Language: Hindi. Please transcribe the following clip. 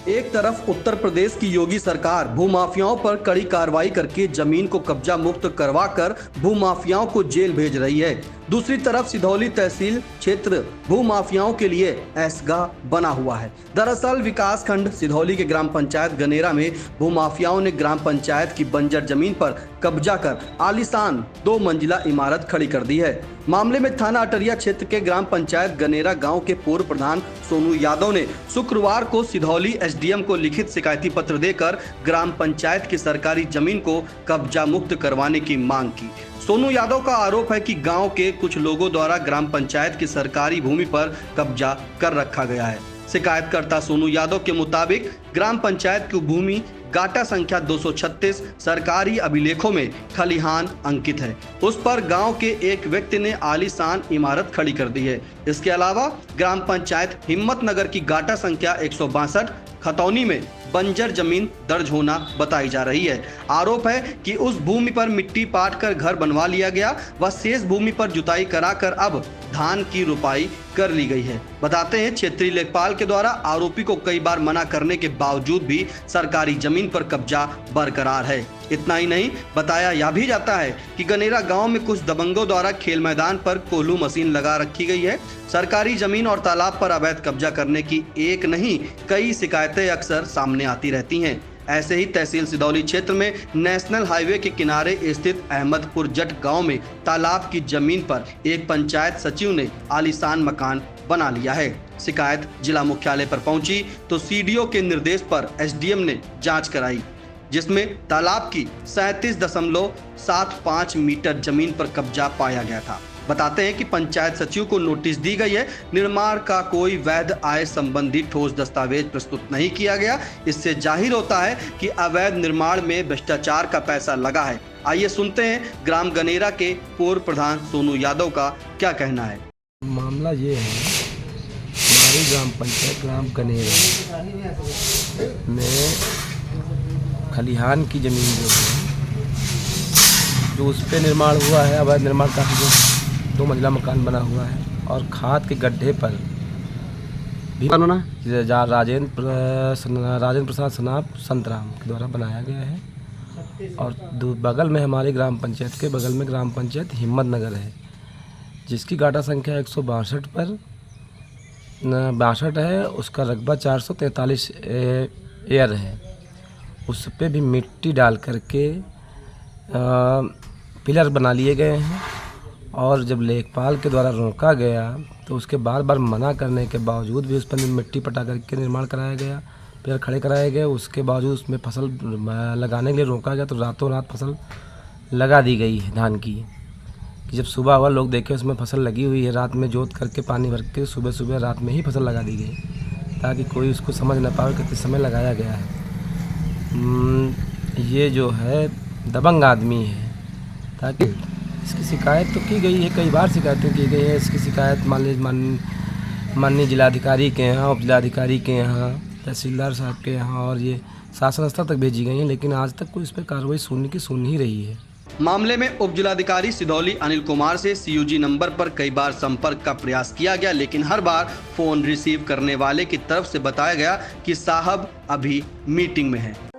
एक तरफ उत्तर प्रदेश की योगी सरकार भूमाफियाओं पर कड़ी कार्रवाई करके जमीन को कब्जा मुक्त करवाकर भूमाफियाओं को जेल भेज रही है। दूसरी तरफ सिधौली तहसील क्षेत्र भूमाफियाओं के लिए ऐसगाह बना हुआ है। दरअसल विकास खंड सिधौली के ग्राम पंचायत गनेरा में भूमाफियाओं ने ग्राम पंचायत की बंजर जमीन पर कब्जा कर आलीशान 2 मंजिला इमारत खड़ी कर दी है। मामले में थाना अटरिया क्षेत्र के ग्राम पंचायत गनेरा गांव के पूर्व प्रधान सोनू यादव ने शुक्रवार को सिधौली एसडीएम को लिखित शिकायती पत्र देकर ग्राम पंचायत की सरकारी जमीन को कब्जा मुक्त करवाने की मांग की। सोनू यादव का आरोप है कि गांव के कुछ लोगों द्वारा ग्राम पंचायत की सरकारी भूमि पर कब्जा कर रखा गया है। शिकायतकर्ता सोनू यादव के मुताबिक ग्राम पंचायत की भूमि गाटा संख्या 236 सरकारी अभिलेखों में खलिहान अंकित है। उस पर गांव के एक व्यक्ति ने आलीशान इमारत खड़ी कर दी है। इसके अलावा ग्राम पंचायत हिम्मत नगर की गाटा संख्या 162 खतौनी में बंजर जमीन दर्ज होना बताई जा रही है। आरोप है कि उस भूमि पर मिट्टी पाट कर घर बनवा लिया गया व शेष भूमि पर जुताई कराकर अब धान की रुपाई कर ली गई है। बताते हैं क्षेत्रीय लेखपाल के द्वारा आरोपी को कई बार मना करने के बावजूद भी सरकारी जमीन पर कब्जा बरकरार है। इतना ही नहीं, बताया यह भी जाता है कि गनेरा गांव में कुछ दबंगों द्वारा खेल मैदान पर कोल्हू मशीन लगा रखी गई है। सरकारी जमीन और तालाब पर अवैध कब्जा करने की एक नहीं कई शिकायतें अक्सर सामने आती रहती हैं। ऐसे ही तहसील सिधौली क्षेत्र में नेशनल हाईवे के किनारे स्थित अहमदपुर जट गांव में तालाब की जमीन पर एक पंचायत सचिव ने आलीशान मकान बना लिया है। शिकायत जिला मुख्यालय पर पहुंची तो सीडीओ के निर्देश पर एसडीएम ने जांच कराई, जिसमें तालाब की 37.75 मीटर जमीन पर कब्जा पाया गया था। बताते हैं कि पंचायत सचिव को नोटिस दी गई है। निर्माण का कोई वैध आय संबंधी ठोस दस्तावेज प्रस्तुत नहीं किया गया। इससे जाहिर होता है कि अवैध निर्माण में भ्रष्टाचार का पैसा लगा है। आइए सुनते हैं ग्राम गनेरा के पूर्व प्रधान सोनू यादव का क्या कहना है। मामला ये है, हमारी ग्राम पंचायत ग्राम गनेरा में खलिहान की जमीन जो उस पर निर्माण हुआ है, अवैध निर्माण का 2 मंजिला मकान बना हुआ है और खाद के गड्ढे पर भी राजेंद्र प्रसाद सनाप संतराम के द्वारा बनाया गया है। और बगल में हमारे ग्राम पंचायत के बगल में ग्राम पंचायत हिम्मत नगर है, जिसकी गाटा संख्या 162 पर 62 है। उसका रकबा 443 एयर है। उस पे भी मिट्टी डाल करके पिलर बना लिए गए हैं। और जब लेखपाल के द्वारा रोका गया तो उसके बार बार मना करने के बावजूद भी उस पर मिट्टी पटा करके निर्माण कराया गया, पिलर खड़े कराए गए। उसके बावजूद उसमें फसल लगाने के लिए रोका गया तो रातों रात फसल लगा दी गई है धान की। कि जब सुबह हुआ लोग देखे उसमें फसल लगी हुई है, रात में जोत करके पानी भर के सुबह सुबह रात में ही फसल लगा दी गई, ताकि कोई उसको समझ न पाए कितने समय लगाया गया है। ये जो है दबंग आदमी है। ताकि इसकी शिकायत तो की गई है, कई बार शिकायतें की गई है। इसकी शिकायत माननीय जिलाधिकारी के यहाँ, उप जिलाधिकारी के यहाँ, तहसीलदार साहब के यहाँ और ये शासन स्तर तक भेजी गई हैं, लेकिन आज तक कोई इस पर कार्रवाई सुन ही रही है। मामले में उप जिलाधिकारी सिधौली अनिल कुमार से CUG नंबर पर कई बार संपर्क का प्रयास किया गया, लेकिन हर बार फोन रिसीव करने वाले की तरफ से बताया गया कि साहब अभी मीटिंग में है।